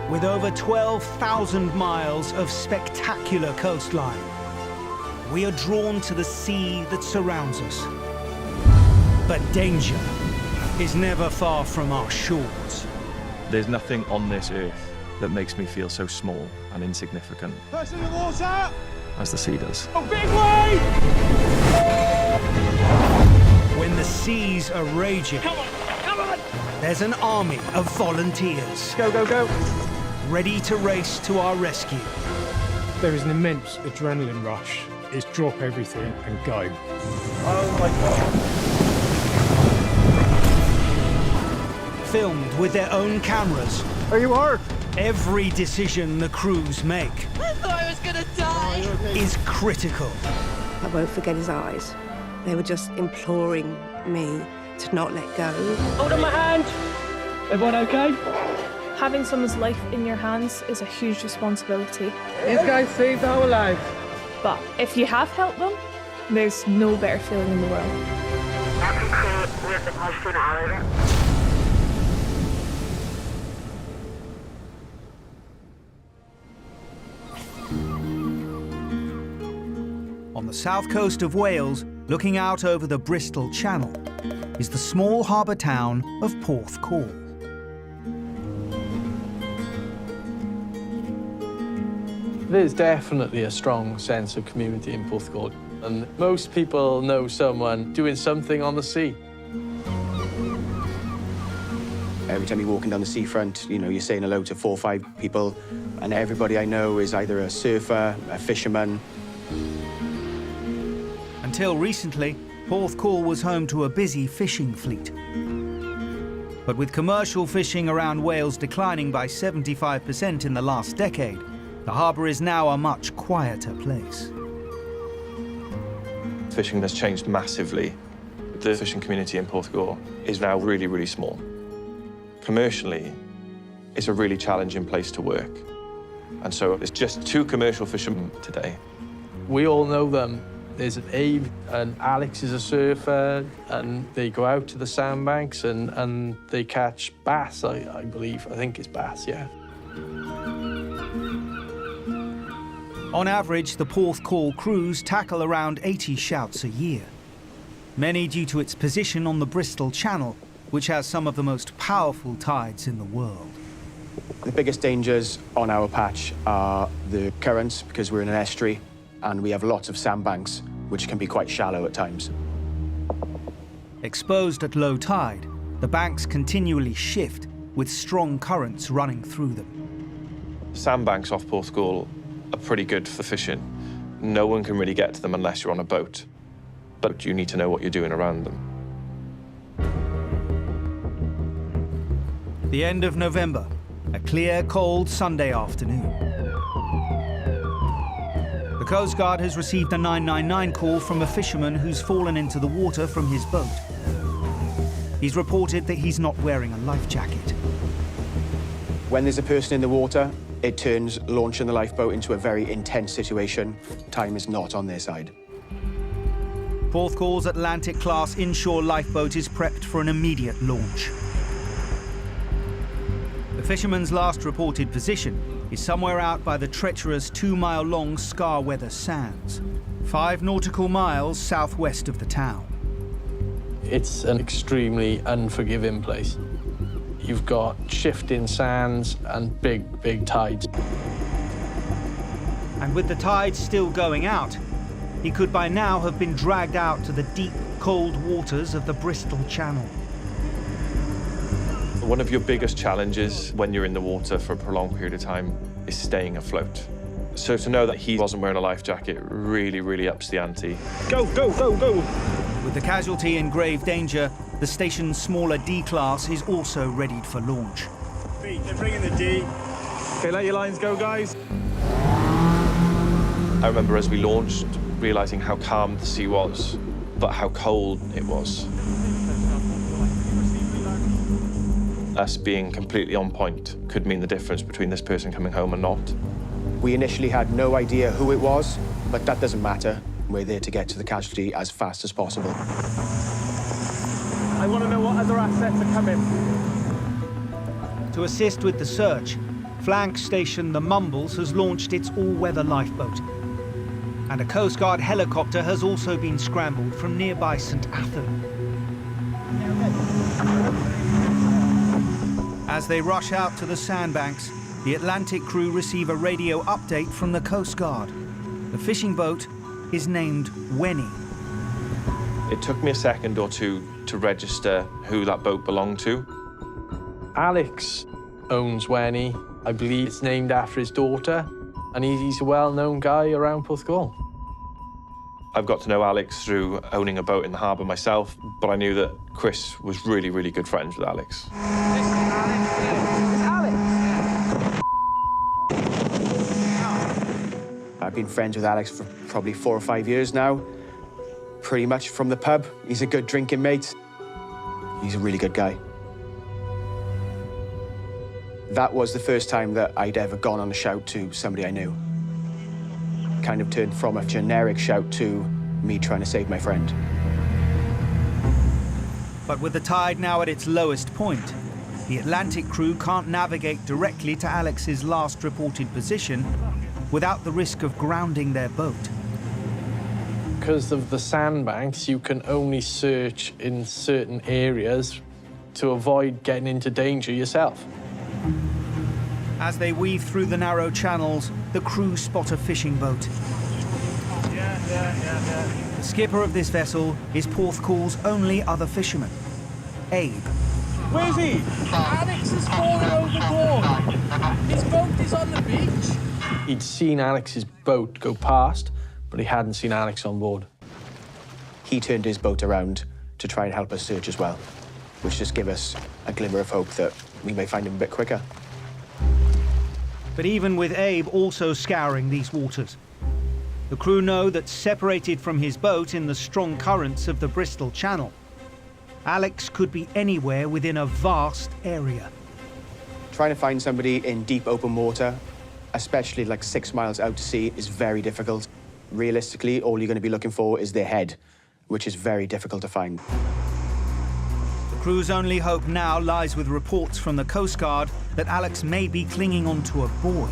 With over 12,000 miles of spectacular coastline, we are drawn to the sea that surrounds us. But danger is never far from our shores. There's nothing on this earth that makes me feel so small and insignificant. Person in the water! As the sea does. Oh, big wave! When the seas are raging, Come on! there's an army of volunteers Go, go, go! ready to race to our rescue. There is an immense adrenaline rush. It's drop everything and go. Oh my God. Filmed with their own cameras, Are you hurt? every decision the crews make I thought I was gonna die. is critical. I won't forget his eyes. They were just imploring me to not let go. Hold on my hand! Everyone okay? Having someone's life in your hands is a huge responsibility. These guys saved our lives. But if you have helped them, there's no better feeling in the world. On the south coast of Wales, looking out over the Bristol Channel, is the small harbour town of Porthcawl. There's definitely a strong sense of community in Porthcawl, and most people know someone doing something on the sea. Every time you're walking down the seafront, you know, you're saying hello to 4 or 5 people, and everybody I know is either a surfer, a fisherman. Until recently, Porthcawl was home to a busy fishing fleet. But with commercial fishing around Wales declining by 75% in the last decade, the harbour is now a much quieter place. Fishing has changed massively. The fishing community in Porthcawl is now really, really small. Commercially, it's a really challenging place to work. And so it's just 2 commercial fishermen today. We all know them. There's an Abe and Alex is a surfer, and they go out to the sandbanks and they catch bass, I believe. I think it's bass, yeah. On average, the Porthcawl crews tackle around 80 shouts a year, many due to its position on the Bristol Channel, which has some of the most powerful tides in the world. The biggest dangers on our patch are the currents, because we're in an estuary, and we have lots of sandbanks, which can be quite shallow at times. Exposed at low tide, the banks continually shift, with strong currents running through them. Sandbanks off Porthcawl are pretty good for fishing. No one can really get to them unless you're on a boat, but you need to know what you're doing around them. The end of November, a clear, cold Sunday afternoon. The Coast Guard has received a 999 call from a fisherman who's fallen into the water from his boat. He's reported that he's not wearing a life jacket. When there's a person in the water, it turns launching the lifeboat into a very intense situation. Time is not on their side. Porthcawl's Atlantic-class inshore lifeboat is prepped for an immediate launch. The fisherman's last reported position is somewhere out by the treacherous 2-mile-long Scarweather Sands, 5 nautical miles southwest of the town. It's an extremely unforgiving place. You've got shifting sands and big, big tides. And with the tide still going out, he could by now have been dragged out to the deep, cold waters of the Bristol Channel. One of your biggest challenges when you're in the water for a prolonged period of time is staying afloat. So to know that he wasn't wearing a life jacket really, really ups the ante. Go, go, go, go! With the casualty in grave danger, the station's smaller D-class is also readied for launch. They're bringing the D. Okay, let your lines go, guys. I remember as we launched, realizing how calm the sea was, but how cold it was. Us being completely on point could mean the difference between this person coming home and not. We initially had no idea who it was, but that doesn't matter. We're there to get to the casualty as fast as possible. I want to know what other assets are coming. To assist with the search, flank station The Mumbles has launched its all-weather lifeboat. And a Coast Guard helicopter has also been scrambled from nearby St Athan. As they rush out to the sandbanks, the Atlantic crew receive a radio update from the Coast Guard. The fishing boat is named Wenny. It took me a second or two to register who that boat belonged to. Alex owns Wenny. I believe it's named after his daughter, and he's a well-known guy around Porthcawl. I've got to know Alex through owning a boat in the harbour myself, but I knew that Chris was really, really good friends with Alex. I've been friends with Alex for probably 4 or 5 years now. Pretty much from the pub. He's a good drinking mate. He's a really good guy. That was the first time that I'd ever gone on a shout to somebody I knew. Kind of turned from a generic shout to me trying to save my friend. But with the tide now at its lowest point, the Atlantic crew can't navigate directly to Alex's last reported position without the risk of grounding their boat. Because of the sandbanks, you can only search in certain areas to avoid getting into danger yourself. As they weave through the narrow channels, the crew spot a fishing boat. The skipper of this vessel is Porthcawl's only other fisherman, Abe. Where's he? Alex has fallen overboard. His boat is on the beach. He'd seen Alex's boat go past, but he hadn't seen Alex on board. He turned his boat around to try and help us search as well, which just gave us a glimmer of hope that we may find him a bit quicker. But even with Abe also scouring these waters, the crew know that separated from his boat in the strong currents of the Bristol Channel, Alex could be anywhere within a vast area. Trying to find somebody in deep open water, especially like 6 miles out to sea, is very difficult. Realistically, all you're going to be looking for is their head, which is very difficult to find. The crew's only hope now lies with reports from the Coast Guard that Alex may be clinging onto a buoy.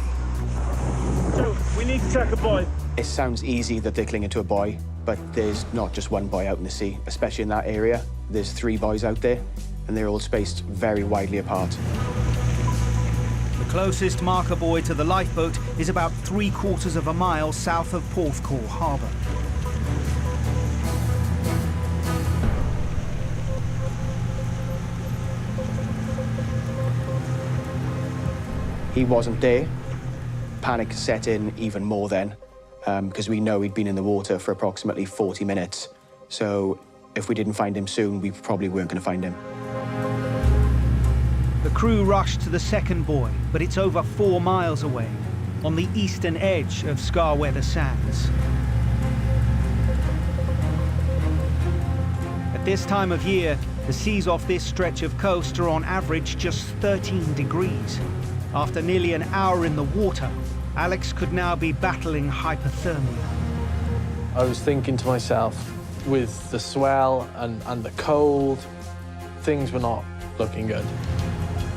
So, we need to track a boy. It sounds easy that they're clinging to a buoy, but there's not just one buoy out in the sea, especially in that area. There's 3 buoys out there, and they're all spaced very widely apart. The closest marker buoy to the lifeboat is about 3/4 of a mile south of Porthcawl Harbour. He wasn't there. Panic set in even more then, because we know he'd been in the water for approximately 40 minutes. So if we didn't find him soon, we probably weren't going to find him. The crew rushed to the second buoy, but it's over 4 miles away, on the eastern edge of Scarweather Sands. At this time of year, the seas off this stretch of coast are on average just 13 degrees. After nearly an hour in the water, Alex could now be battling hypothermia. I was thinking to myself, with the swell and the cold, things were not looking good.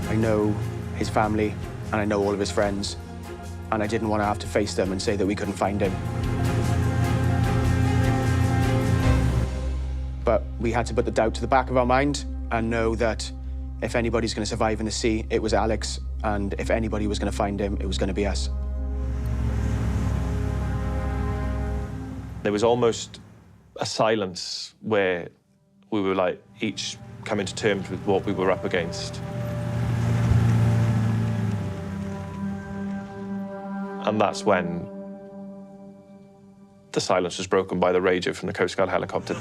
I know his family, and I know all of his friends, and I didn't want to have to face them and say that we couldn't find him. But we had to put the doubt to the back of our mind and know that if anybody's going to survive in the sea, it was Alex, and if anybody was going to find him, it was going to be us. There was almost a silence where we were like each coming to terms with what we were up against. And that's when the silence was broken by the radio from the Coast Guard helicopter.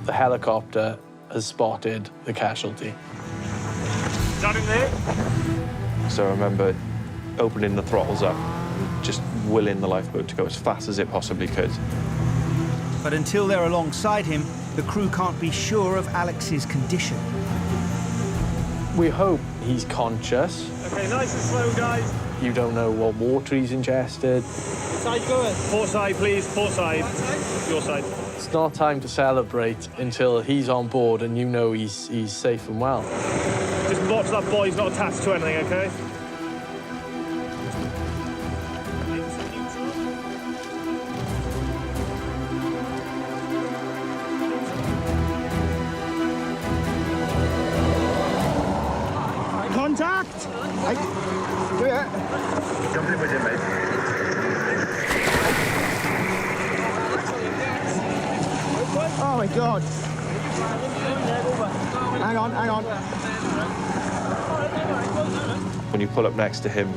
The helicopter has spotted the casualty. Is that in there? So I remember opening the throttles up and just willing the lifeboat to go as fast as it possibly could. But until they're alongside him, the crew can't be sure of Alex's condition. We hope he's conscious. Okay, nice and slow, guys. You don't know what water he's ingested. Side going? Port side, please. Port side. Your side. It's not time to celebrate until he's on board and you know he's safe and well. Just watch that boy. He's not attached to anything, OK? Contact! Do it. Jump in with him, mate. Oh my God. Hang on, hang on. When you pull up next to him,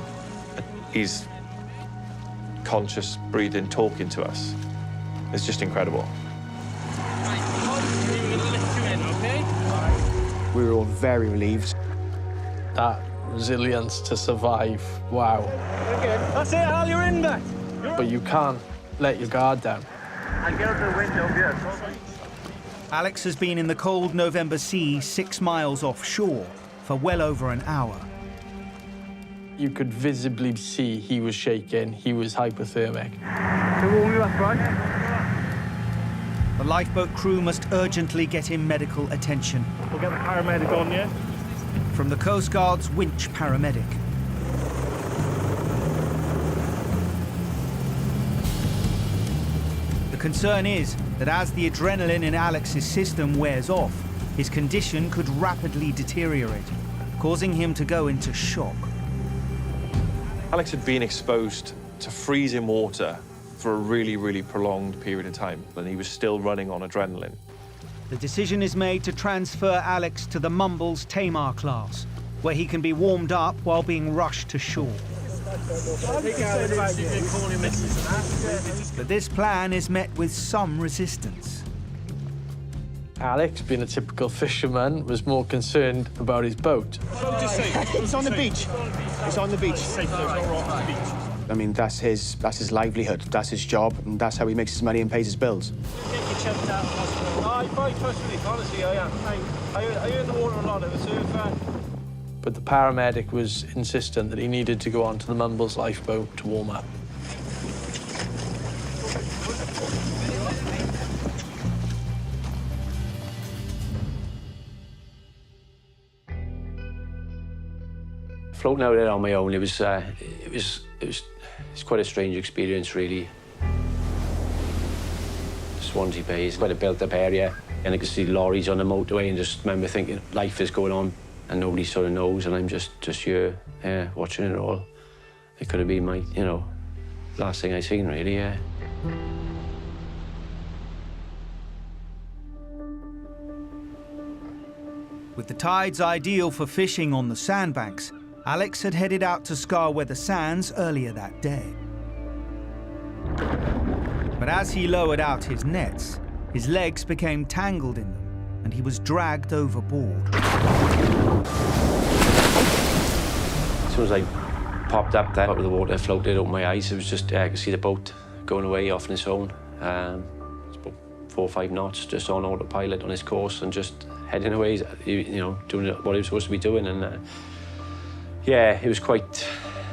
he's conscious, breathing, talking to us. It's just incredible. We were all very relieved. That resilience to survive, wow. That's it, Al, you're in there. But you can't let your guard down. I get out the window, yeah. Alex has been in the cold November sea 6 miles offshore for well over an hour. You could visibly see he was shaking, he was hypothermic. The lifeboat crew must urgently get him medical attention. We'll get the paramedic on you. From the Coast Guard's winch paramedic. The concern is that as the adrenaline in Alex's system wears off, his condition could rapidly deteriorate, causing him to go into shock. Alex had been exposed to freezing water for a really, really prolonged period of time, and he was still running on adrenaline. The decision is made to transfer Alex to the Mumbles Tamar class, where he can be warmed up while being rushed to shore. But this plan is met with some resistance. Alex, being a typical fisherman, was more concerned about his boat. It's on the beach. It's on the beach. I mean, that's his livelihood, that's his job, and that's how he makes his money and pays his bills. I'm very trustworthy, honestly, I am. Are you in the water a lot? Of a surfer? But the paramedic was insistent that he needed to go onto the Mumbles lifeboat to warm up. Floating out there on my own, it's quite a strange experience, really. Swansea Bay is quite a built-up area, and I could see lorries on the motorway, and just remember thinking life is going on, and nobody sort of knows, and I'm just here, watching it all. It could have been my, last thing I seen, really, yeah. With the tides ideal for fishing on the sandbanks, Alex had headed out to Scarweather Sands earlier that day. But as he lowered out his nets, his legs became tangled in them, and he was dragged overboard. As soon as I popped up there out of the water, floated over my eyes, it was just, I could see the boat going away off on its own. It's about 4 or 5 knots, just on autopilot on its course, and just heading away, doing what he was supposed to be doing. And yeah, it was quite,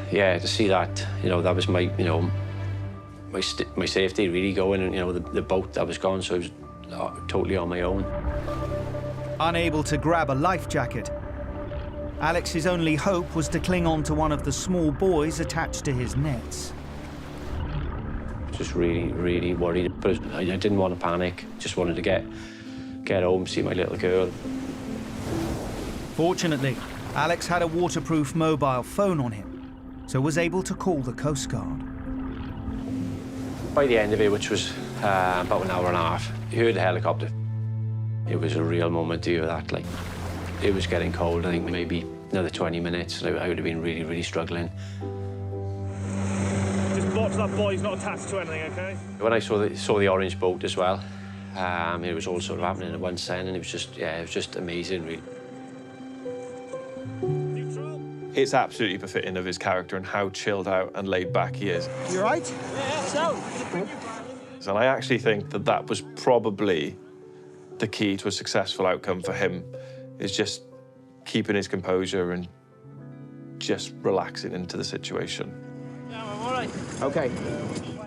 to see that, that was my, my safety really going, and, the boat that was gone, so I was totally on my own. Unable to grab a life jacket, Alex's only hope was to cling on to one of the small buoys attached to his nets. Just really, really worried, but I didn't want to panic. Just wanted to get home, see my little girl. Fortunately, Alex had a waterproof mobile phone on him, so was able to call the Coast Guard. By the end of it, which was about an hour and a half, you heard the helicopter. It was a real moment to hear that. Like, it was getting cold. I think maybe another 20 minutes, I would have been really, really struggling. Just watch that boy. He's not attached to anything, OK? When I saw the orange boat as well, it was all sort of happening at once then, and it was just amazing, really. It's absolutely befitting of his character and how chilled out and laid back he is. You right? Yeah, so. And I actually think that was probably the key to a successful outcome for him, is just keeping his composure and just relaxing into the situation. Yeah, I'm all right. OK.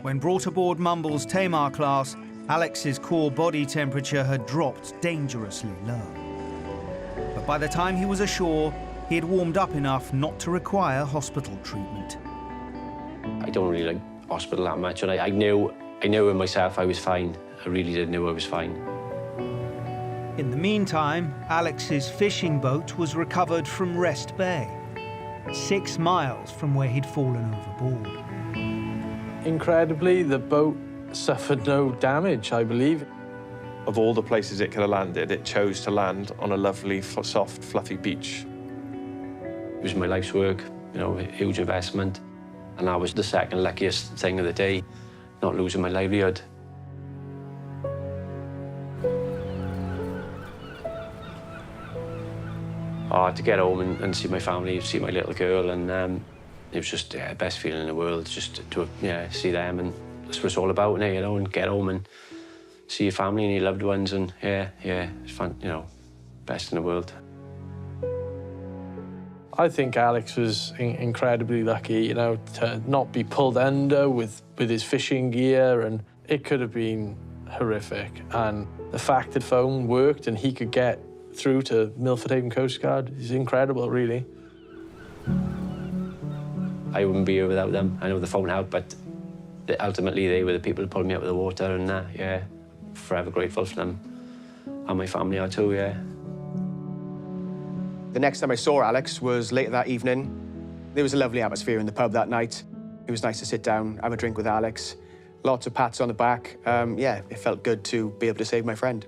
When brought aboard Mumble's Tamar class, Alex's core body temperature had dropped dangerously low. But by the time he was ashore, he had warmed up enough not to require hospital treatment. I don't really like hospital that much, and I knew in myself I was fine. I really did know I was fine. In the meantime, Alex's fishing boat was recovered from Rest Bay, 6 miles from where he'd fallen overboard. Incredibly, the boat suffered no damage, I believe. Of all the places it could have landed, it chose to land on a lovely, soft, fluffy beach. It was my life's work, you know, a huge investment. And that was the second luckiest thing of the day, not losing my livelihood. To get home and see my family, see my little girl, and it was just the best feeling in the world, just to see them, and that's what it's all about, you know, and get home and see your family and your loved ones, and it's fun, you know, best in the world. I think Alex was incredibly lucky, you know, to not be pulled under with his fishing gear, and it could have been horrific. And the fact that phone worked and he could get through to Milford Haven Coast Guard is incredible, really. I wouldn't be here without them. I know the phone helped, but ultimately they were the people who pulled me out of the water, and forever grateful for them. And my family are too, yeah. The next time I saw Alex was later that evening. There was a lovely atmosphere in the pub that night. It was nice to sit down, have a drink with Alex. Lots of pats on the back. It felt good to be able to save my friend.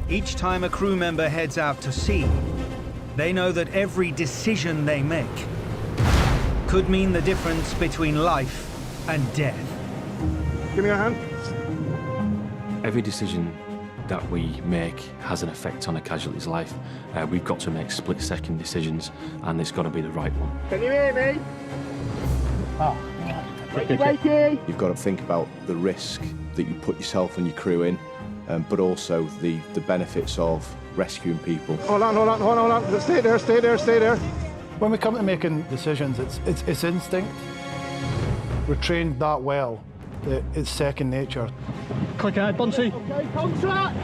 Each time a crew member heads out to sea, they know that every decision they make could mean the difference between life and death. Give me a hand. Every decision that we make has an effect on a casualty's life. We've got to make split-second decisions, and it's got to be the right one. Can you hear me? Wakey. You've got to think about the risk that you put yourself and your crew in, but also the benefits of rescuing people. Hold on. Stay there. When we come to making decisions, it's instinct. We're trained that well that it's second nature. Quick ahead, Bunsey. Okay, contract!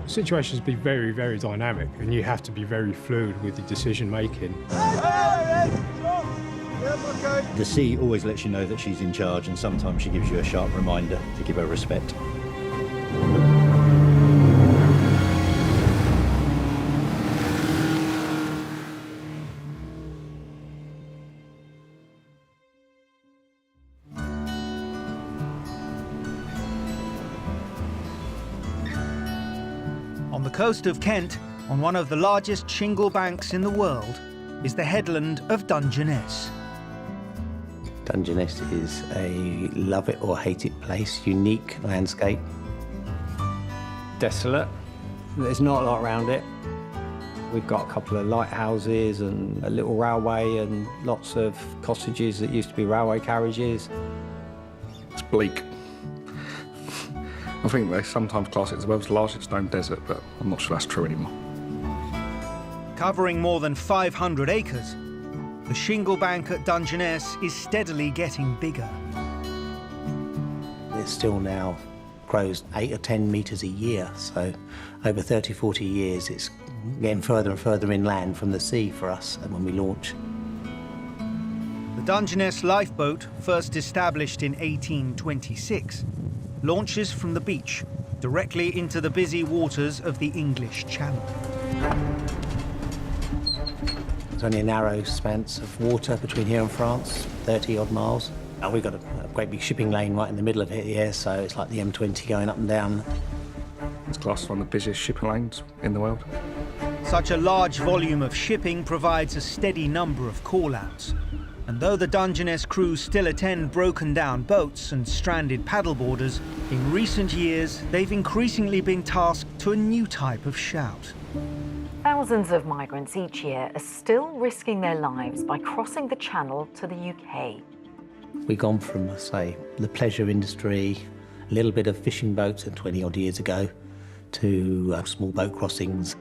Situations be very, very dynamic, and you have to be very fluid with your decision making. The sea always lets you know that she's in charge, and sometimes she gives you a sharp reminder to give her respect. On the coast of Kent, on one of the largest shingle banks in the world, is the headland of Dungeness. Dungeness is a love it or hate it place, unique landscape. Desolate. There's not a lot around it. We've got a couple of lighthouses and a little railway and lots of cottages that used to be railway carriages. It's bleak. I think they sometimes class it as the world's largest known desert, but I'm not sure that's true anymore. Covering more than 500 acres, the shingle bank at Dungeness is steadily getting bigger. It still now grows 8 or 10 metres a year, so over 30, 40 years it's getting further and further inland from the sea for us when we launch. The Dungeness lifeboat, first established in 1826, launches from the beach directly into the busy waters of the English Channel. There's only a narrow expanse of water between here and France, 30-odd miles. And we've got a great big shipping lane right in the middle of it here, so it's like the M20 going up and down. It's classed one of the busiest shipping lanes in the world. Such a large volume of shipping provides a steady number of call-outs. And though the Dungeness crew still attend broken-down boats and stranded paddleboarders, in recent years they've increasingly been tasked to a new type of shout. Thousands of migrants each year are still risking their lives by crossing the Channel to the UK. We've gone from, say, the pleasure industry a little bit of fishing boats 20 odd years ago to small boat crossings.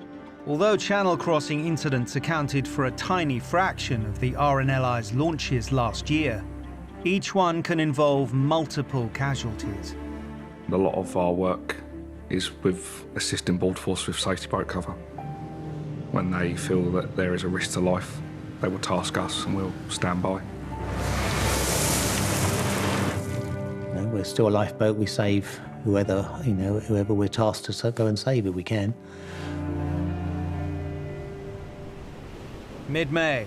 Although channel crossing incidents accounted for a tiny fraction of the RNLI's launches last year, each one can involve multiple casualties. A lot of our work is with assisting Board Force with safety boat cover. When they feel that there is a risk to life, they will task us and we'll stand by. You know, we're still a lifeboat. We save whoever we're tasked to go and save if we can. Mid-May,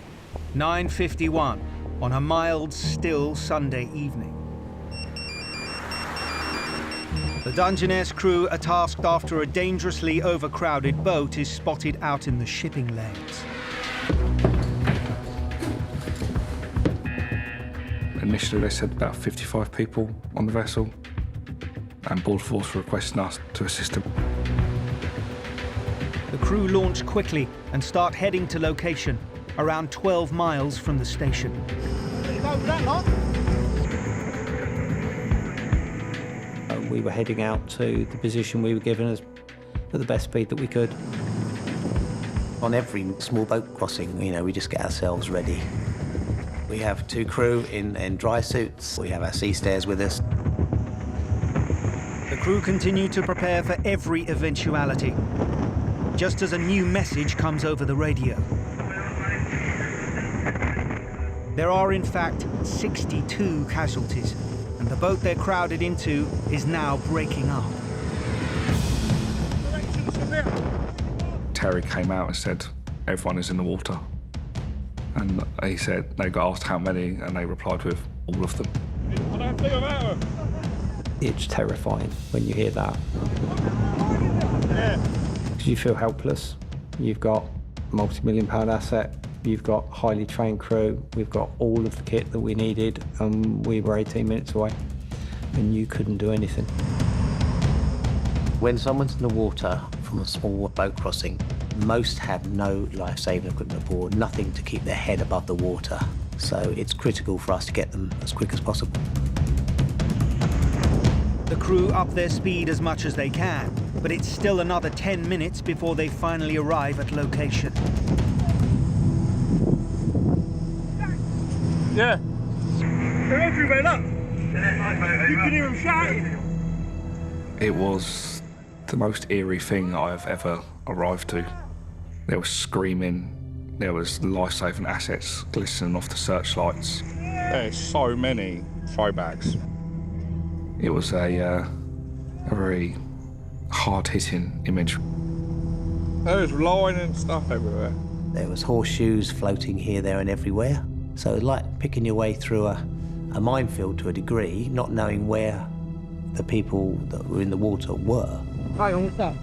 9:51, on a mild, still Sunday evening. The Dungeness crew are tasked after a dangerously overcrowded boat is spotted out in the shipping lanes. Initially they said about 55 people on the vessel, and Board Force were requesting us to assist them. The crew launch quickly and start heading to location, around 12 miles from the station. We were heading out to the position we were given at the best speed that we could. On every small boat crossing, we just get ourselves ready. We have 2 crew in dry suits. We have our sea stairs with us. The crew continue to prepare for every eventuality, just as a new message comes over the radio. There are, in fact, 62 casualties, and the boat they're crowded into is now breaking up. Terry came out and said, everyone is in the water. And he said, they got asked how many, and they replied with, all of them. I don't think I'm out of it. It's terrifying when you hear that. Because you feel helpless. You've got a multi-million-pound asset. You've got highly trained crew. We've got all of the kit that we needed, and we were 18 minutes away, and you couldn't do anything. When someone's in the water from a small boat crossing, most have no life-saving equipment aboard, nothing to keep their head above the water. So it's critical for us to get them as quick as possible. The crew up their speed as much as they can, but it's still another 10 minutes before they finally arrive at location. Yeah. They're everywhere, look. You can hear them shouting. It was the most eerie thing I've ever arrived to. There was screaming, there was life-saving assets glistening off the searchlights. There's so many throw bags. It was a very hard-hitting image. There was line and stuff everywhere. There was horseshoes floating here, there and everywhere. So it's like picking your way through a minefield to a degree, not knowing where the people that were in the water were. Right, what's that?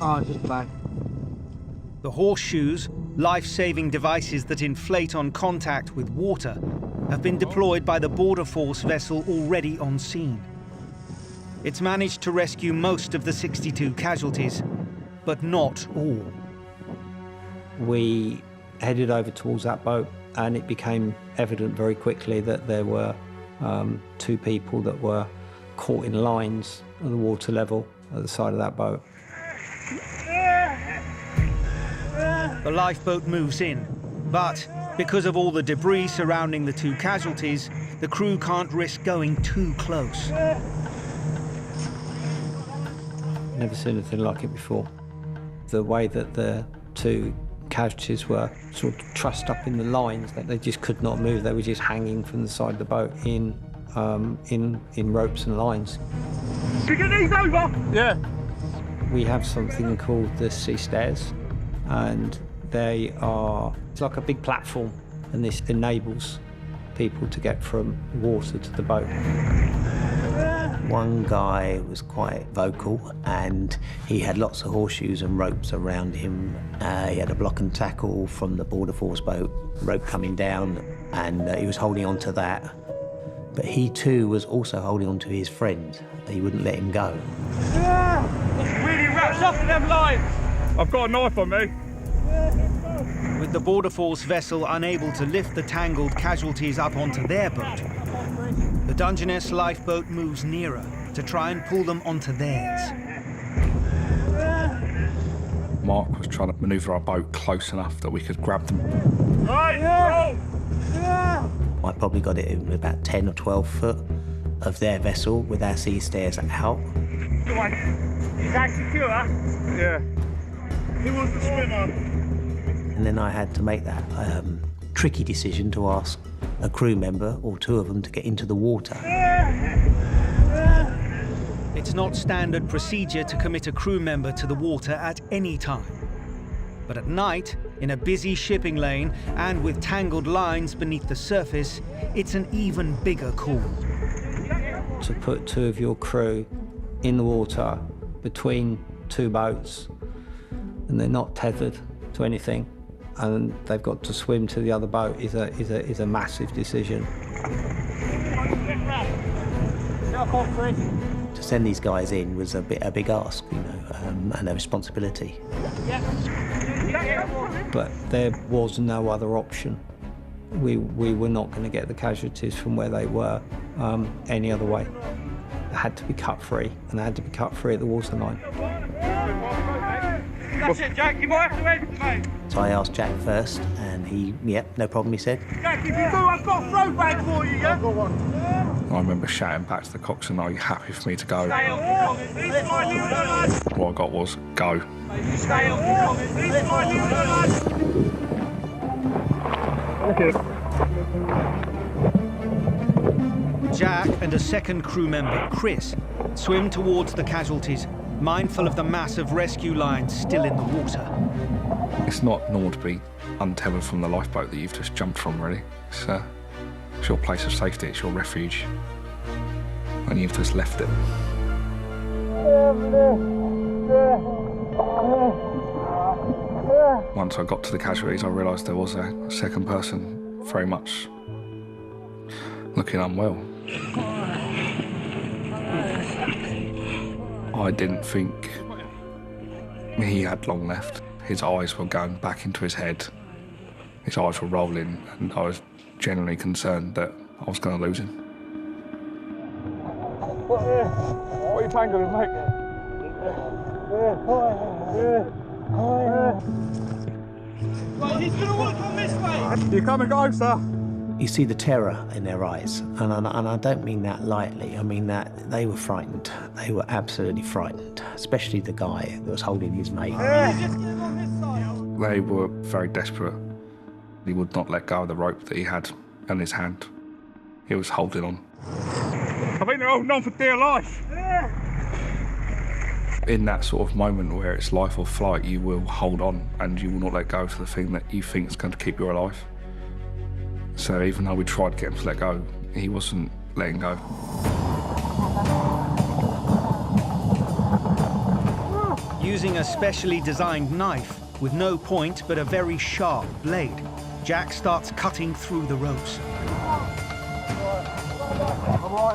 Oh, just a bag. The horseshoes, life-saving devices that inflate on contact with water, have been deployed by the Border Force vessel already on scene. It's managed to rescue most of the 62 casualties, but not all. We headed over towards that boat, and it became evident very quickly that there were 2 people that were caught in lines at the water level at the side of that boat. The lifeboat moves in, but because of all the debris surrounding the 2 casualties, the crew can't risk going too close. Never seen anything like it before. The way that the 2 casualties were sort of trussed up in the lines, that they just could not move. They were just hanging from the side of the boat in ropes and lines. You get these over? Yeah. We have something called the sea stairs, and it's like a big platform, and this enables people to get from water to the boat. One guy was quite vocal, and he had lots of horseshoes and ropes around him. He had a block and tackle from the Border Force boat, rope coming down, and he was holding on to that. But he too was also holding on to his friend. He wouldn't let him go. It's really wrapped up in them lines. I've got a knife on me. With the Border Force vessel unable to lift the tangled casualties up onto their boat, the Dungeness lifeboat moves nearer to try and pull them onto theirs. Mark was trying to manoeuvre our boat close enough that we could grab them. I probably got it in about 10 or 12 foot of their vessel with our sea stairs out. Come on. Is that secure? Yeah. Who wants to swim on? And then I had to make that tricky decision to ask a crew member or two of them to get into the water. It's not standard procedure to commit a crew member to the water at any time. But at night, in a busy shipping lane and with tangled lines beneath the surface, it's an even bigger call. To put two of your crew in the water between two boats, and they're not tethered to anything, and they've got to swim to the other boat is a massive decision. To send these guys in was a big ask, you know, and a responsibility. But there was no other option. We were not going to get the casualties from where they were any other way. They had to be cut free, and they had to be cut free at the waterline. That's it, Jack. You might have to end, mate. So I asked Jack first, and he, yep, no problem, he said. Jack, if you do, I've got a throw bag for you, yeah? I've got one. I remember shouting back to the coxswain, "Are you happy for me to go?" Stay off the What I got was, "Go." Stay off Jack and a second crew member, Chris, swim towards the casualties, mindful of the massive rescue lines still in the water. It's not normal to be untethered from the lifeboat that you've just jumped from, really. It's your place of safety, it's your refuge. And you've just left it. Once I got to the casualties, I realised there was a second person very much looking unwell. I didn't think he had long left. His eyes were going back into his head. His eyes were rolling, and I was genuinely concerned that I was going to lose him. What are you tangling, mate? Right, he's going to want to come this way. You come and go, sir. You see the terror in their eyes, and I don't mean that lightly. I mean that they were frightened. They were absolutely frightened, especially the guy that was holding his mate. They were very desperate. He would not let go of the rope that he had in his hand. He was holding on. I think they're holding on for dear life. In that sort of moment where it's life or flight, you will hold on and you will not let go to the thing that you think is going to keep you alive. So even though we tried to get him to let go, he wasn't letting go. Using a specially designed knife with no point but a very sharp blade, Jack starts cutting through the ropes.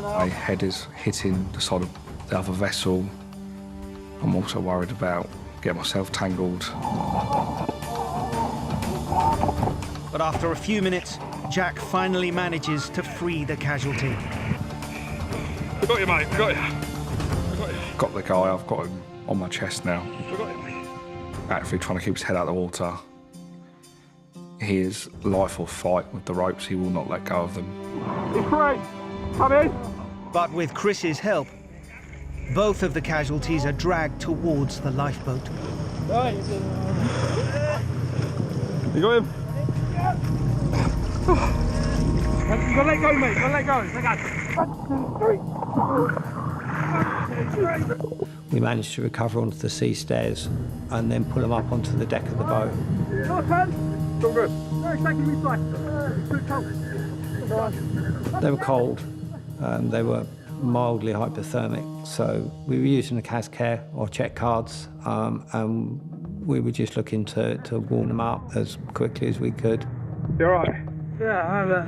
My head is hitting the side of the other vessel. I'm also worried about getting myself tangled. But after a few minutes, Jack finally manages to free the casualty. We got you, mate. We got you. Got the guy, I've got him on my chest now. We got you, mate. Actively trying to keep his head out of the water. He is life or fight with the ropes. He will not let go of them. It's great. Come in. But with Chris's help, both of the casualties are dragged towards the lifeboat. Right. You got him? You gotta let go, mate. You gotta let go. Let go. We managed to recover onto the sea stairs and then pull them up onto the deck of the boat. Your turn. It's all good. No, it's taking me twice. It's too cold. They were cold. They were mildly hypothermic, so we were using the CAS care or check cards, and we were just looking to warm them up as quickly as we could. You all right? Yeah,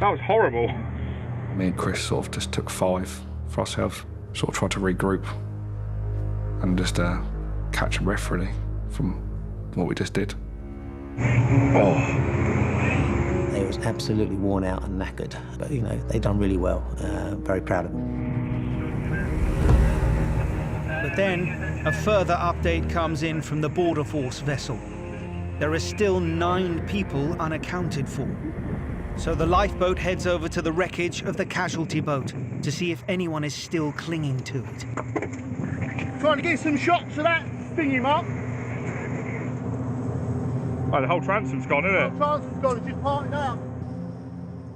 that was horrible. Me and Chris sort of just took 5 for ourselves, sort of tried to regroup and just catch a breath really from what we just did. They was absolutely worn out and knackered, but you know, they done really well. Very proud of them. But then, a further update comes in from the Border Force vessel. There are still 9 people unaccounted for. So the lifeboat heads over to the wreckage of the casualty boat to see if anyone is still clinging to it. Trying to get some shots of that thingy, Mark. Oh, the whole transom's gone, isn't it? The whole transom's gone, it's just parting out.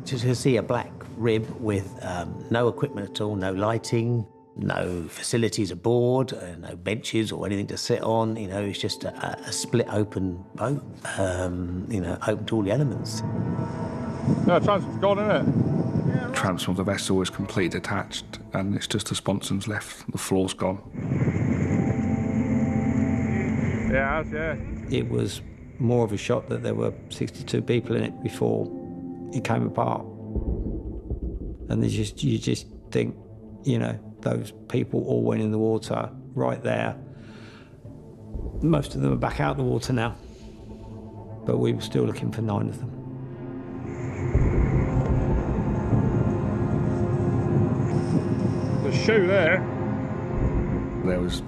Just to see a black rib with no equipment at all, no lighting, no facilities aboard, no benches or anything to sit on. You know, it's just a split open boat, you know, open to all the elements. No, the transom's gone, isn't it? The transom of the vessel is completely detached and it's just the sponsons left. The floor's gone. Yeah, it has, yeah. It was more of a shock that there were 62 people in it before it came apart. And you just think, you know, those people all went in the water right there. Most of them are back out the water now, but we were still looking for 9 of them. The shoe there. There was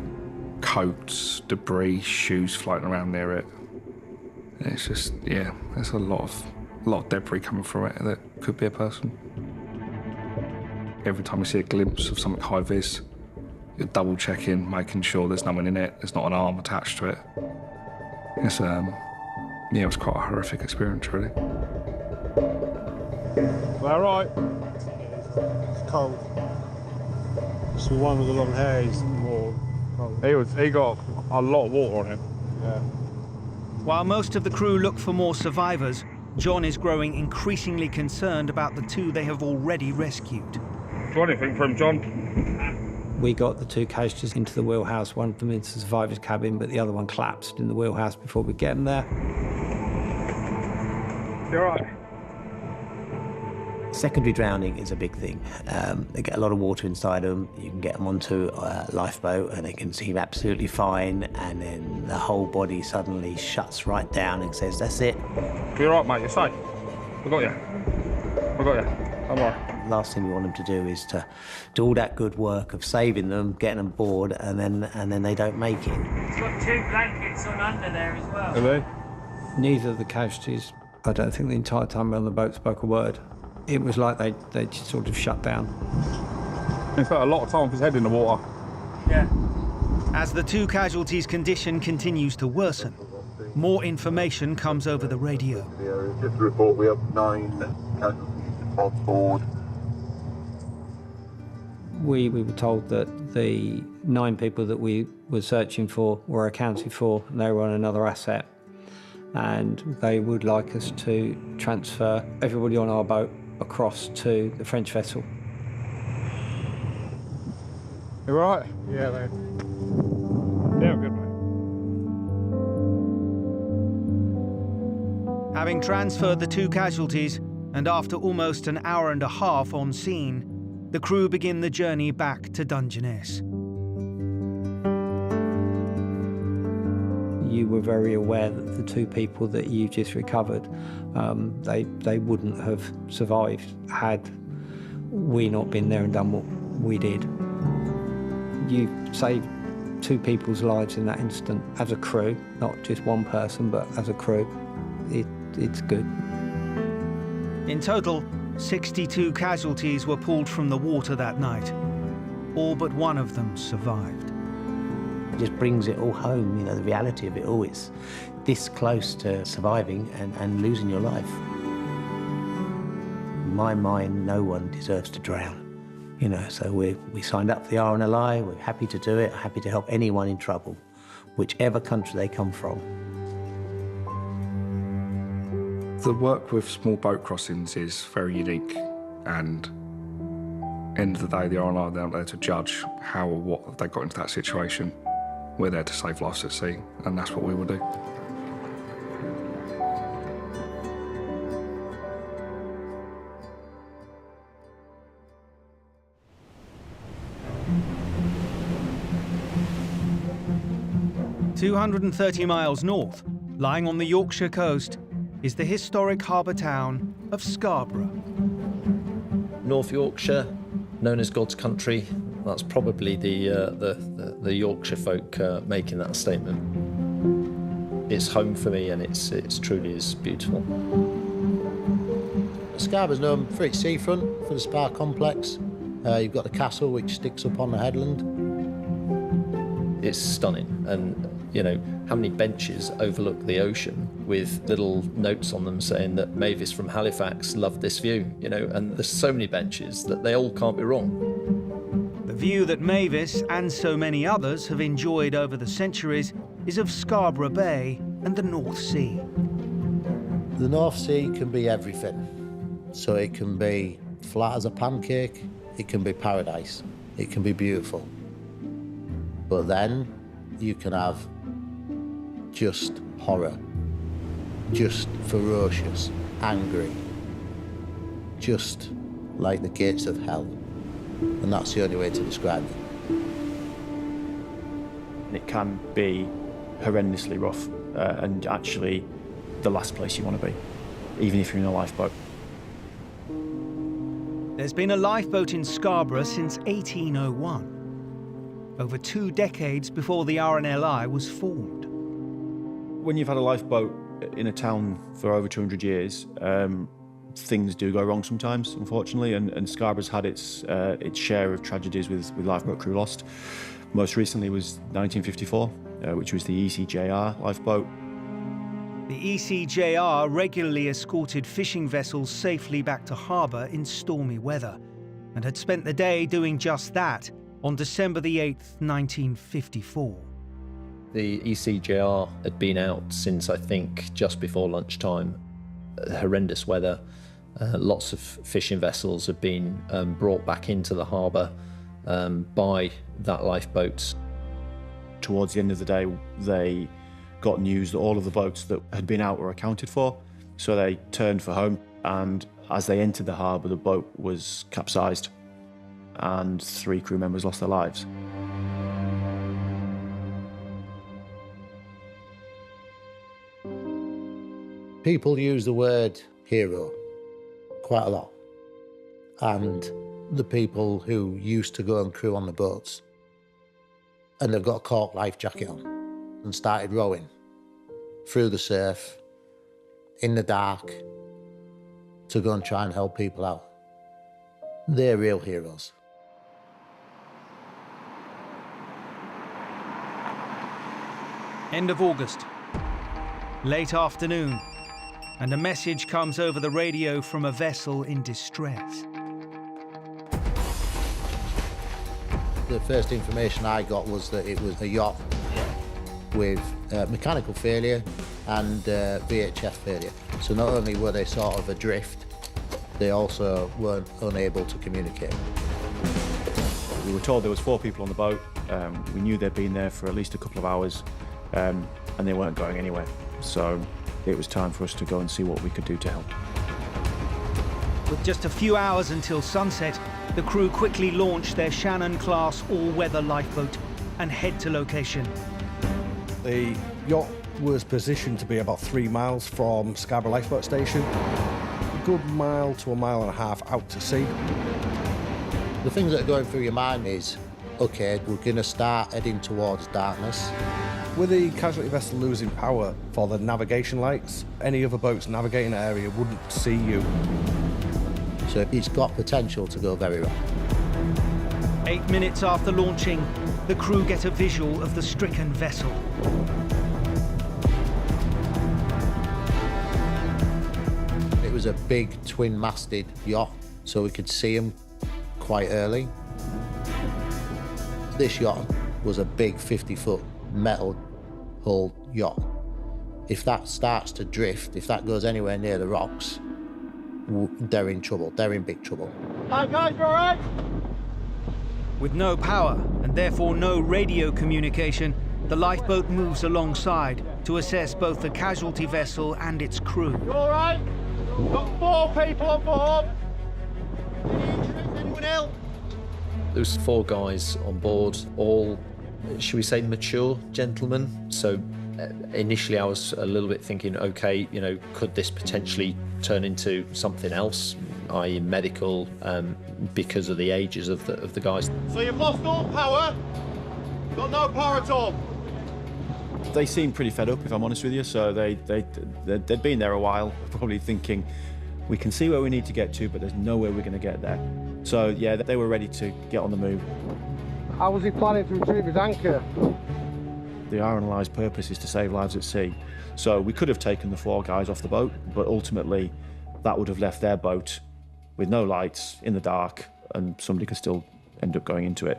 coats, debris, shoes floating around near it. It's just, yeah, there's a lot of debris coming from it that could be a person. Every time you see a glimpse of something high vis, you're double checking, making sure there's no one in it, there's not an arm attached to it. It's yeah, it was quite a horrific experience, really. All right. It's cold. It's the one with the long hair. He's more cold. He got a lot of water on him. Yeah. While most of the crew look for more survivors, John is growing increasingly concerned about the 2 they have already rescued. Do you want anything from John? We got the 2 casualties into the wheelhouse, one of them into the survivor's cabin, but the other one collapsed in the wheelhouse before we get them there. You're right. Secondary drowning is a big thing. They get a lot of water inside them. You can get them onto a lifeboat and they can seem absolutely fine, and then the whole body suddenly shuts right down and says, that's it. You're right, mate, you're safe. We got you. We got you. Don't worry. Last thing we want them to do is to do all that good work of saving them, getting them aboard, and then they don't make it. It's got 2 blankets on under there as well. Really? Neither of the casualties, I don't think the entire time we were on the boat, spoke a word. It was like they just sort of shut down. He spent a lot of time with his head in the water. Yeah. As the 2 casualties' condition continues to worsen, more information comes over the radio. Just to report, we have 9 casualties on board. We were told that the 9 people that we were searching for were accounted for, and they were on another asset. And they would like us to transfer everybody on our boat across to the French vessel. You all right? Yeah, mate. Yeah, I'm good, mate. Having transferred the 2 casualties, and after almost an hour and a half on scene, the crew begin the journey back to Dungeness. You were very aware that the 2 people that you just recovered, they wouldn't have survived had we not been there and done what we did. You saved 2 people's lives in that instant as a crew, not just one person, but as a crew. It's good. In total, 62 casualties were pulled from the water that night. All but one of them survived. It just brings it all home, you know, the reality of it all. It's this close to surviving and losing your life. In my mind, no one deserves to drown. You know, so we signed up for the RNLI, we're happy to do it, happy to help anyone in trouble, whichever country they come from. The work with small boat crossings is very unique, and end of the day, the RNLI, they're not there to judge how or what they got into that situation. We're there to save lives at sea, and that's what we will do. "230 miles north, lying on the Yorkshire coast, is the historic harbour town of Scarborough. North Yorkshire, known as God's country, That's probably the Yorkshire folk making that statement. It's home for me, and it's truly is beautiful. Scarborough's known for its seafront, for the spa complex. You've got the castle, which sticks up on the headland. It's stunning, and you know how many benches overlook the ocean with little notes on them saying that Mavis from Halifax loved this view, you know, and there's so many benches that they all can't be wrong. The view that Mavis and so many others have enjoyed over the centuries is of Scarborough Bay and the North Sea. The North Sea can be everything. So it can be flat as a pancake, it can be paradise, it can be beautiful. But then you can have just horror, just ferocious, angry, just like the gates of hell. And that's the only way to describe it. It can be horrendously rough and actually the last place you want to be, even if you're in a lifeboat. There's been a lifeboat in Scarborough since 1801, over 2 decades before the RNLI was formed. When you've had a lifeboat in a town for over 200 years, things do go wrong sometimes, unfortunately, and Scarborough's had its share of tragedies with lifeboat crew lost. Most recently was 1954, which was the ECJR lifeboat. The ECJR regularly escorted fishing vessels safely back to harbour in stormy weather, and had spent the day doing just that on December the 8th, 1954. The ECJR had been out since, I think, just before lunchtime. Horrendous weather. Lots of fishing vessels have been brought back into the harbour by that lifeboat. Towards the end of the day, they got news that all of the boats that had been out were accounted for, so they turned for home, and as they entered the harbour, the boat was capsized and 3 crew members lost their lives. People use the word hero quite a lot, and the people who used to go and crew on the boats, and they've got a cork life jacket on and started rowing through the surf in the dark to go and try and help people out. They're real heroes. End of August, late afternoon, and a message comes over the radio from a vessel in distress. The first information I got was that it was a yacht with mechanical failure and VHF failure. So not only were they sort of adrift, they also weren't unable to communicate. We were told there was 4 people on the boat. We knew they'd been there for at least a couple of hours, and they weren't going anywhere. So it was time for us to go and see what we could do to help. With just a few hours until sunset, the crew quickly launched their Shannon-class all-weather lifeboat and head to location. The yacht was positioned to be about 3 miles from Scarborough Lifeboat Station, a good mile to a mile and a half out to sea. The things that are going through your mind is, okay, we're going to start heading towards darkness. With the casualty vessel losing power for the navigation lights, any other boats navigating the area wouldn't see you. So it's got potential to go very wrong. 8 minutes after launching, the crew get a visual of the stricken vessel. It was a big twin-masted yacht, so we could see them quite early. This yacht was a big 50-foot metal hull yacht. If that starts to drift, if that goes anywhere near the rocks, they're in trouble, they're in big trouble. Hi guys, you all right? With no power and therefore no radio communication, the lifeboat moves alongside to assess both the casualty vessel and its crew. You all right? Got 4 people on board. Anyone else? There was 4 guys on board, all, should we say, mature gentlemen. So initially I was a little bit thinking, okay, you know, could this potentially turn into something else? i.e. medical, because of the ages of the guys. So you've lost all power? Got no power at all? They seemed pretty fed up, if I'm honest with you, so they'd been there a while, probably thinking, we can see where we need to get to, but there's no way we're going to get there. So, yeah, they were ready to get on the move. How was he planning to retrieve his anchor? The RNLI's purpose is to save lives at sea. So we could have taken the 4 guys off the boat, but ultimately that would have left their boat with no lights, in the dark, and somebody could still end up going into it.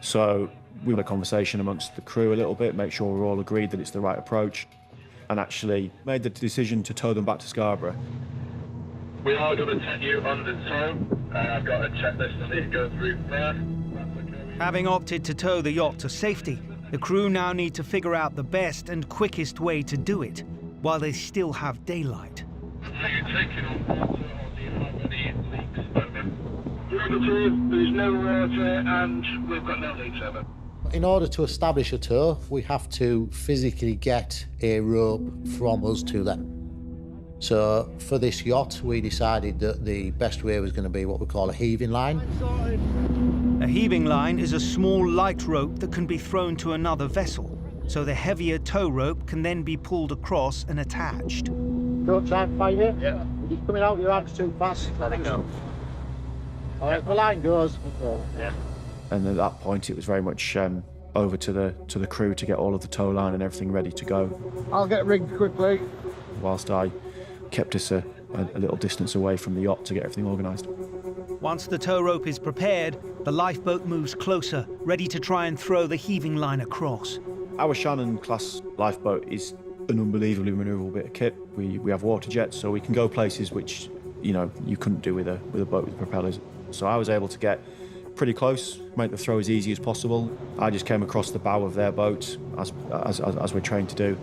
So we had a conversation amongst the crew a little bit, make sure we're all agreed that it's the right approach, and actually made the decision to tow them back to Scarborough. We are going to take you on the tow. I've got a checklist I need to go through first. Having opted to tow the yacht to safety, the crew now need to figure out the best and quickest way to do it, while they still have daylight. Are you taking on water or do you have any leaks? Over. Negative, there's no water and we've got no leaks, over. In order to establish a tow, we have to physically get a rope from us to them. So for this yacht, we decided that the best way was going to be what we call a heaving line. A heaving line is a small light rope that can be thrown to another vessel, so the heavier tow rope can then be pulled across and attached. Don't try and fight it. Yeah. You're just coming out your hands too fast. Let it go. All right, the line goes. Yeah. And at that point, it was very much over to the crew to get all of the tow line and everything ready to go. I'll get rigged quickly. Whilst I kept us a little distance away from the yacht to get everything organised. Once the tow rope is prepared, the lifeboat moves closer, ready to try and throw the heaving line across. Our Shannon-class lifeboat is an unbelievably manoeuvrable bit of kit. We have water jets, so we can go places which, you know, you couldn't do with a boat with propellers. So I was able to get pretty close, make the throw as easy as possible. I just came across the bow of their boat, as we're trained to do.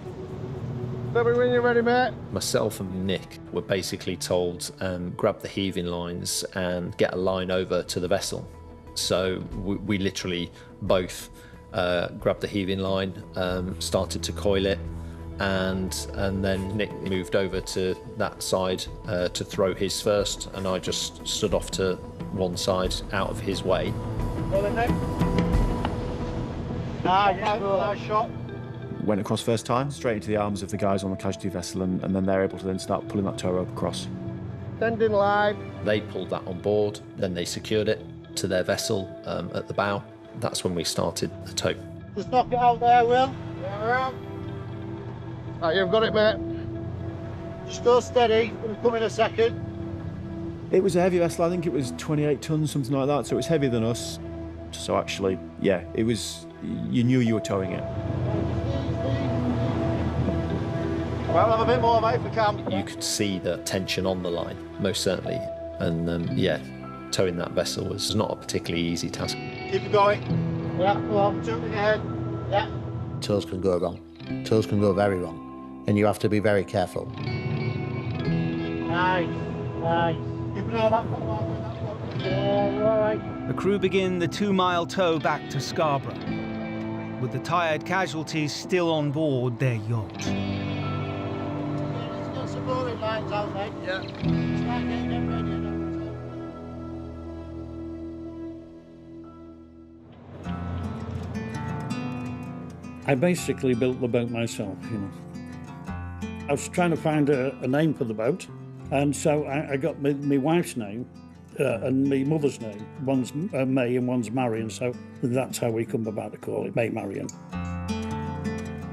Tell me when you're ready, mate. Myself and Nick were basically told, grab the heaving lines and get a line over to the vessel. So we literally both grabbed the heaving line, started to coil it, and then Nick moved over to that side to throw his first, and I just stood off to one side out of his way. Well, then, Nick. Nice shot. Went across first time, straight into the arms of the guys on the casualty vessel, and then they're able to then start pulling that tow rope across. Standing line. They pulled that on board, then they secured it to their vessel at the bow. That's when we started the tow. Just knock it out there, Will. Yeah, right, you've got it, mate. Just go steady, we'll come in a second. It was a heavy vessel, I think it was 28 tons, something like that, so it was heavier than us. So actually, yeah, it was, you knew you were towing it. Well, have a bit more, mate, if we can. You could see the tension on the line, most certainly. And yeah, towing that vessel was not a particularly easy task. Keep it going. Yeah, go on, jumping ahead. Yeah. Tows can go wrong. Tows can go very wrong. And you have to be very careful. Nice, nice. Keep it on that one. Yeah, all right. The crew begin the 2-mile tow back to Scarborough, with the tired casualties still on board their yacht. Lines out, mate. Yeah. Start getting them ready. I basically built the boat myself, you know. I was trying to find a name for the boat, and so I got my wife's name and my mother's name. One's May and one's Marion, so that's how we come about to call it May Marion.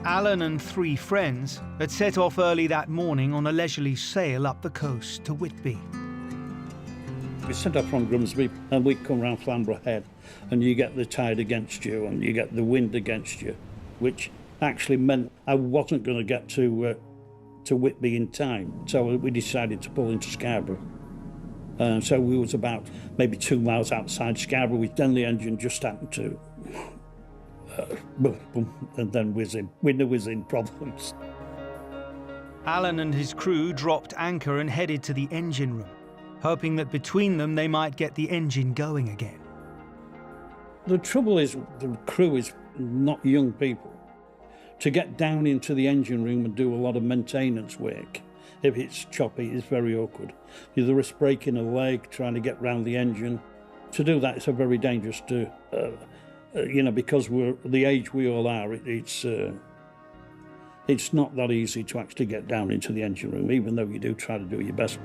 Alan and 3 friends had set off early that morning on a leisurely sail up the coast to Whitby. We set off from Grimsby and we come round Flamborough Head, and you get the tide against you and you get the wind against you, which actually meant I wasn't going to get to Whitby in time. So we decided to pull into Scarborough. So we was about maybe 2 miles outside Scarborough. Then the engine just happened to and then was in problems. Alan and his crew dropped anchor and headed to the engine room, hoping that between them they might get the engine going again. The trouble is, the crew is not young people. To get down into the engine room and do a lot of maintenance work If it's choppy, it's very awkward. You risk breaking a leg, trying to get round the engine. To do that, it's a very dangerous because we're the age we all are, it's not that easy to actually get down into the engine room, even though you do try to do your best.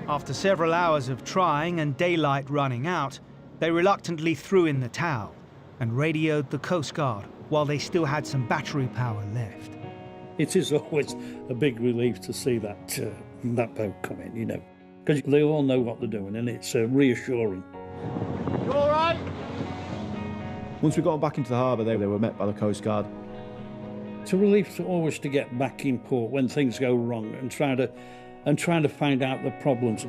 After several hours of trying and daylight running out, they reluctantly threw in the towel and radioed the Coast Guard while they still had some battery power left. It is always a big relief to see that boat come in, because they all know what they're doing, and it's reassuring. You all right? Once we got back into the harbour, they were met by the Coast Guard. It's a relief always to get back in port when things go wrong and trying to find out the problems.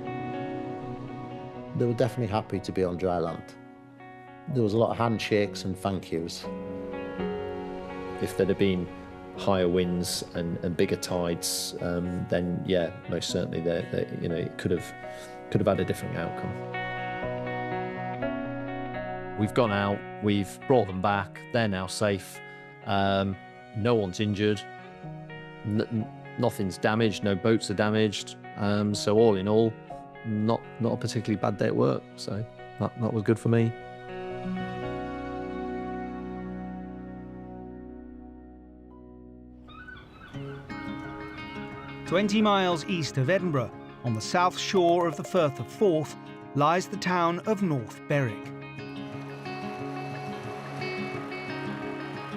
They were definitely happy to be on dry land. There was a lot of handshakes and thank yous. If there'd have been higher winds and bigger tides, then yeah, most certainly it could have had a different outcome. We've gone out, we've brought them back, they're now safe. No one's injured, nothing's damaged, no boats are damaged. So all in all, not a particularly bad day at work. So that was good for me. "20 miles east of Edinburgh, on the south shore of the Firth of Forth, lies the town of North Berwick.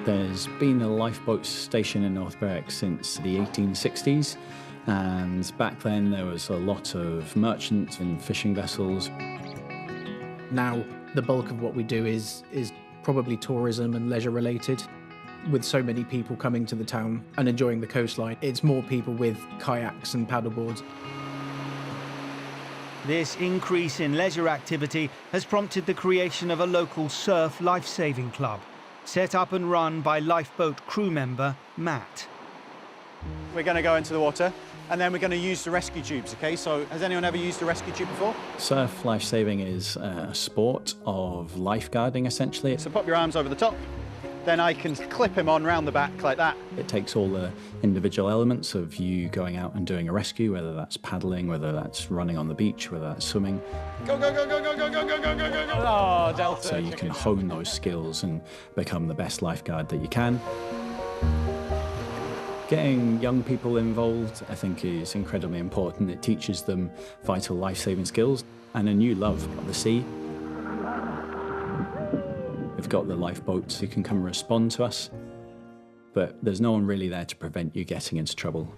There's been a lifeboat station in North Berwick since the 1860s, and back then there was a lot of merchant and fishing vessels. Now, the bulk of what we do is probably tourism and leisure related. With so many people coming to the town and enjoying the coastline, it's more people with kayaks and paddleboards. This increase in leisure activity has prompted the creation of a local surf life-saving club, set up and run by lifeboat crew member Matt. We're going to go into the water and then we're going to use the rescue tubes, okay? So has anyone ever used a rescue tube before? Surf lifesaving is a sport of lifeguarding, essentially. So pop your arms over the top, then I can clip him on round the back like that. It takes all the individual elements of you going out and doing a rescue, whether that's paddling, whether that's running on the beach, whether that's swimming. Go, go, go, go, go, go, go, go, go, go, go, go. Oh, Delta. So you can hone those skills and become the best lifeguard that you can. Getting young people involved, I think, is incredibly important. It teaches them vital life-saving skills and a new love of the sea. We've got the lifeboats who can come and respond to us, but there's no one really there to prevent you getting into trouble.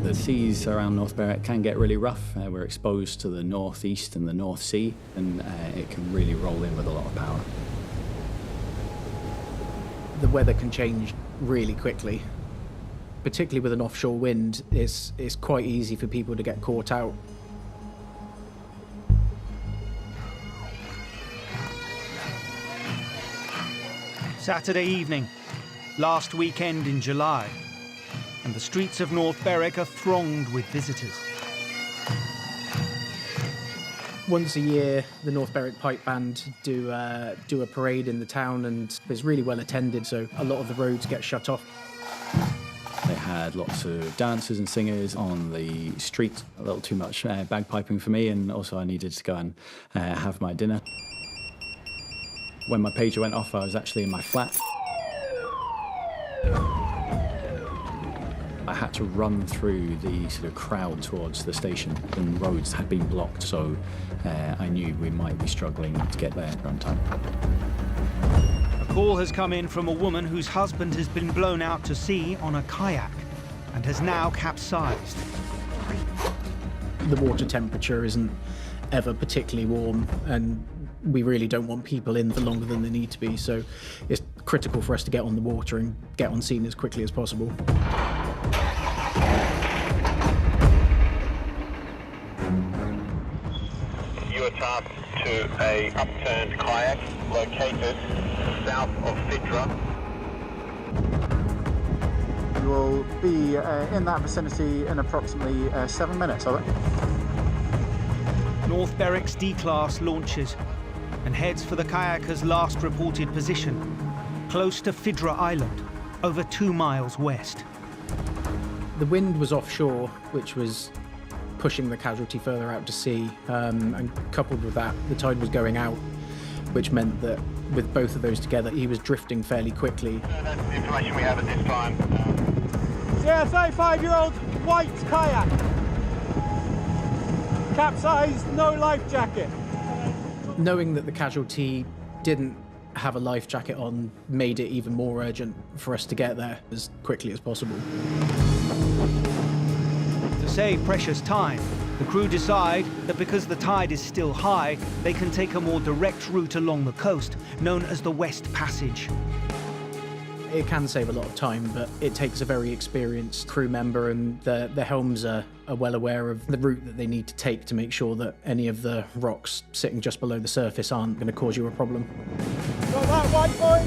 The seas around North Berwick can get really rough. We're exposed to the northeast and the North Sea, and it can really roll in with a lot of power. The weather can change really quickly. Particularly with an offshore wind, it's quite easy for people to get caught out. Saturday evening, last weekend in July, and the streets of North Berwick are thronged with visitors. Once a year, the North Berwick Pipe Band do a parade in the town, and it's really well attended, so a lot of the roads get shut off. They had lots of dancers and singers on the street, a little too much bagpiping for me, and also I needed to go and have my dinner. When my pager went off, I was actually in my flat. I had to run through the sort of crowd towards the station, and roads had been blocked, so I knew we might be struggling to get there on time. A call has come in from a woman whose husband has been blown out to sea on a kayak and has now capsized. The water temperature isn't ever particularly warm, and we really don't want people in for longer than they need to be, so it's critical for us to get on the water and get on scene as quickly as possible. You are tasked to a upturned kayak located south of Fidra. You will be in that vicinity in approximately 7 minutes, I think. North Berwick's D-Class launches and heads for the kayaker's last reported position, close to Fidra Island, over 2 miles west. The wind was offshore, which was pushing the casualty further out to sea, and coupled with that, the tide was going out, which meant that with both of those together, he was drifting fairly quickly. That's the information we have at this time. Yeah, 35-year-old white kayak. Capsized, no life jacket. Knowing that the casualty didn't have a life jacket on made it even more urgent for us to get there as quickly as possible. To save precious time, the crew decide that because the tide is still high, they can take a more direct route along the coast, known as the West Passage. It can save a lot of time, but it takes a very experienced crew member, and the helms are well aware of the route that they need to take to make sure that any of the rocks sitting just below the surface aren't going to cause you a problem. Got that white boy.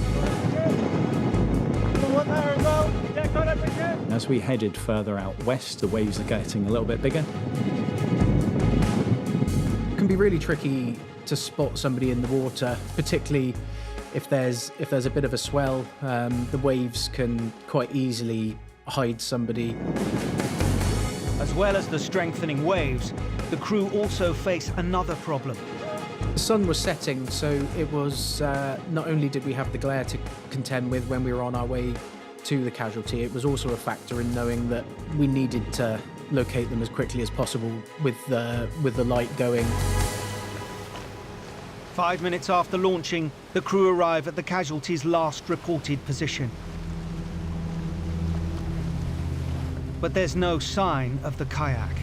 Got one there as well. Yeah, got everything. As we headed further out west, the waves are getting a little bit bigger. It can be really tricky to spot somebody in the water, particularly if there's a bit of a swell. The waves can quite easily hide somebody. As well as the strengthening waves, the crew also face another problem. The sun was setting, so it was not only did we have the glare to contend with when we were on our way to the casualty, it was also a factor in knowing that we needed to locate them as quickly as possible with the light going. 5 minutes after launching, the crew arrive at the casualty's last reported position. But there's no sign of the kayak.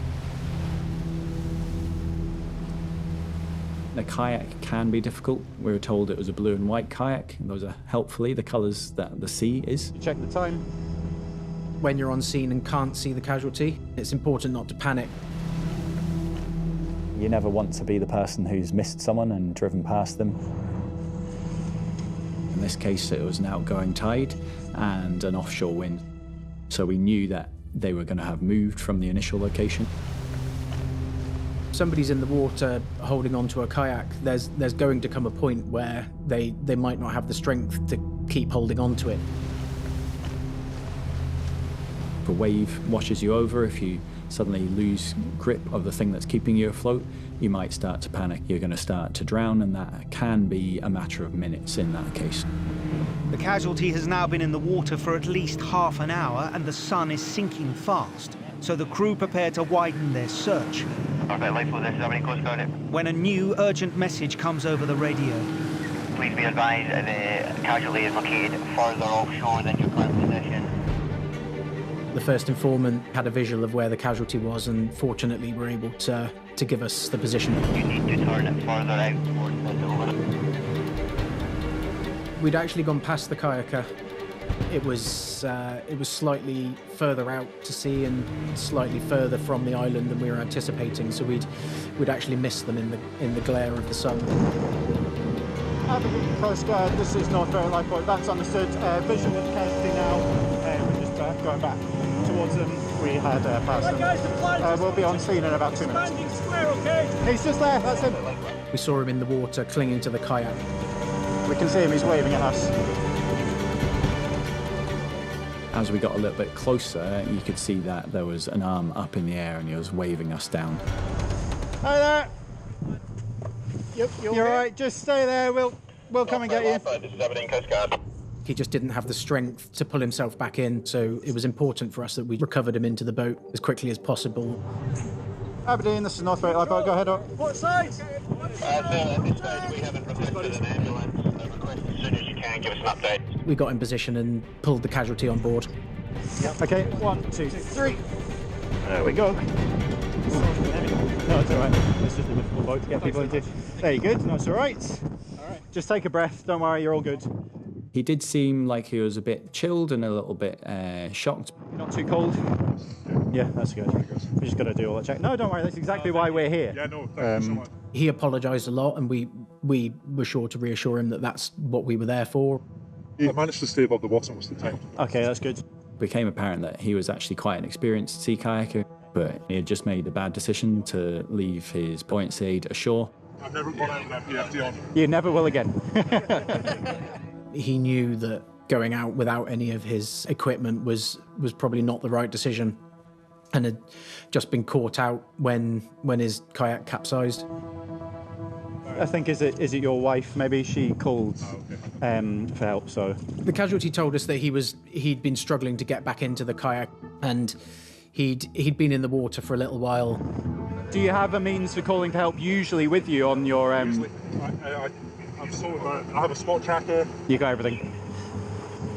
The kayak can be difficult. We were told it was a blue and white kayak. Those are helpfully the colours that the sea is. Check the time. When you're on scene and can't see the casualty, it's important not to panic. You never want to be the person who's missed someone and driven past them. In this case, it was an outgoing tide and an offshore wind. So we knew that they were going to have moved from the initial location. Somebody's in the water holding onto a kayak, there's going to come a point where they might not have the strength to keep holding onto it. If a wave washes you over, if you suddenly lose grip of the thing that's keeping you afloat, you might start to panic. You're going to start to drown, and that can be a matter of minutes in that case. The casualty has now been in the water for at least half an hour, and the sun is sinking fast, so the crew prepare to widen their search. When a new urgent message comes over the radio. Please be advised the casualty is located further offshore than your current position. The first informant had a visual of where the casualty was, and fortunately were able to give us the position. You need to turn it further out towards the over. We'd actually gone past the kayaker. It was slightly further out to sea and slightly further from the island than we were anticipating, so we'd actually missed them in the glare of the sun. Aberdeen Coast Guard, this is North Berwick Lifeboat, that's understood. Visual of the casualty now. We're just going back towards them. We had passed them. We'll be on scene in about 2 minutes. He's just there, that's him. We saw him in the water clinging to the kayak. We can see him, he's waving at us. As we got a little bit closer, you could see that there was an arm up in the air and he was waving us down. Hi there. You're all right, just stay there, we'll come and get you. This is Aberdeen Coast Guard. He just didn't have the strength to pull himself back in, so it was important for us that we recovered him into the boat as quickly as possible. Aberdeen, this is North Berwick Lifeboat, go ahead up. What side? Sir, at this stage we haven't requested an ambulance. Request as soon as you can, give us an update. We got in position and pulled the casualty on board. Yep. Okay, 1, 2, 3. There we go. No, it's all right. It's just a difficult boat to get people into. There you go. No, it's all right. Just take a breath. Don't worry, you're all good. He did seem like he was a bit chilled and a little bit shocked. Not too cold? Yeah, that's good. We just got to do all that check. No, don't worry. That's exactly why we're here. Yeah, no, thank you so much. He apologised a lot, and we were sure to reassure him that that's what we were there for. He managed to stay above the water most of the time. Okay, that's good. It became apparent that he was actually quite an experienced sea kayaker, but he had just made the bad decision to leave his buoyancy aid ashore. I've never gone out with that PFD on. You never will again. He knew that going out without any of his equipment was probably not the right decision. and had just been caught out when his kayak capsized. I think, is it your wife? Maybe she called for help, so... The casualty told us that he'd been struggling to get back into the kayak, and he'd been in the water for a little while. Do you have a means for calling for help usually with you on your... I'm sort of, I have a spot tracker. You got everything.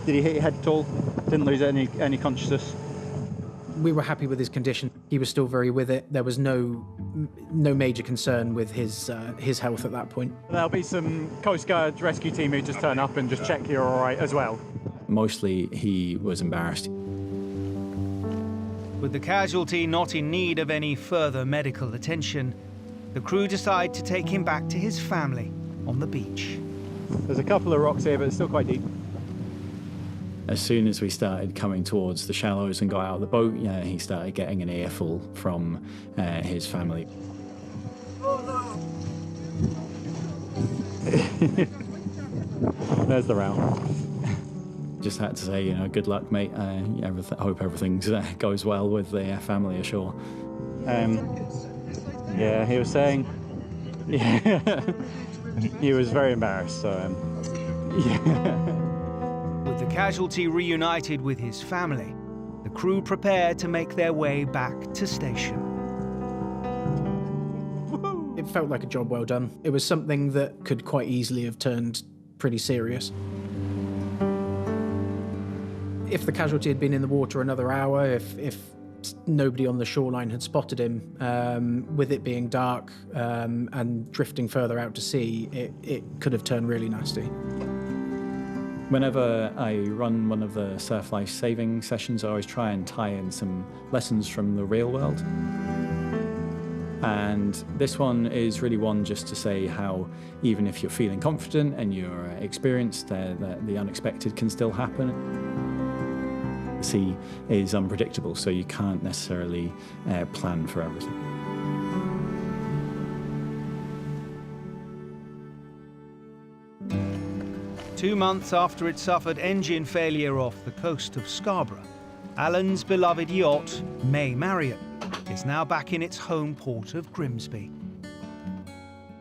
Did he hit your head at all? Didn't lose any consciousness? We were happy with his condition. He was still very with it. There was no major concern with his health at that point. There'll be some Coast Guard rescue team who just turn up and just check you're all right as well. Mostly he was embarrassed. With the casualty not in need of any further medical attention, the crew decide to take him back to his family on the beach. There's a couple of rocks here, but it's still quite deep. As soon as we started coming towards the shallows and got out of the boat, he started getting an earful from his family. There's the round. Just had to say, good luck, mate. Hope everything goes well with the family ashore. Yeah, he was saying... Yeah, he was very embarrassed, so... Yeah. With the casualty reunited with his family, the crew prepare to make their way back to station. It felt like a job well done. It was something that could quite easily have turned pretty serious. If the casualty had been in the water another hour, if nobody on the shoreline had spotted him, with it being dark and drifting further out to sea, it could have turned really nasty. Whenever I run one of the surf life saving sessions, I always try and tie in some lessons from the real world. And this one is really one just to say how even if you're feeling confident and you're experienced, the unexpected can still happen. The sea is unpredictable, so you can't necessarily plan for everything. Two months after it suffered engine failure off the coast of Scarborough, Alan's beloved yacht, May Marion, is now back in its home port of Grimsby.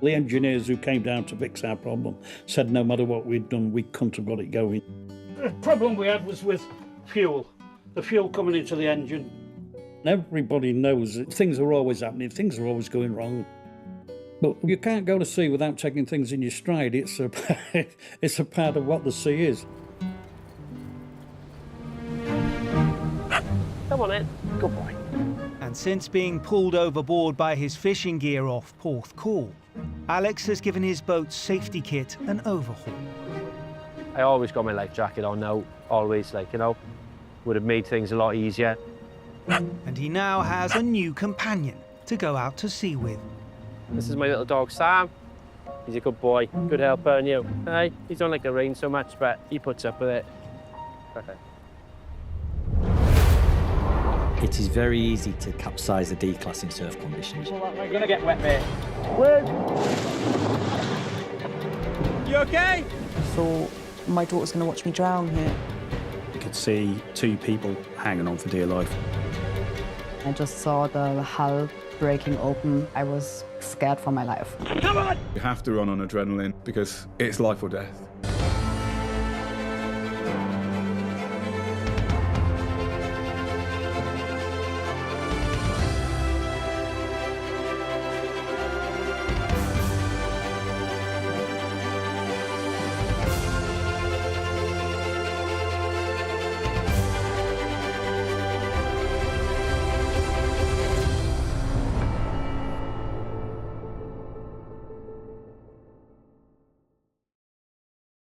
The engineers who came down to fix our problem said no matter what we'd done, we couldn't have got it going. The problem we had was with fuel, the fuel coming into the engine. Everybody knows that things are always happening, things are always going wrong. But you can't go to sea without taking things in your stride. It's a part of what the sea is. Come on in. Good boy. And since being pulled overboard by his fishing gear off Porth Call, Alex has given his boat's safety kit an overhaul. I always got my life jacket on now, always, would have made things a lot easier. And he now has a new companion to go out to sea with. This is my little dog, Sam. He's a good boy, good helper, and you. Hey, he don't like the rain so much, but he puts up with it. Okay. It is very easy to capsize a D-class in surf conditions. We're gonna get wet, mate. You okay? I thought my daughter's gonna watch me drown here. You could see two people hanging on for dear life. I just saw the hull breaking open. I was scared for my life. Come on! You have to run on adrenaline because it's life or death.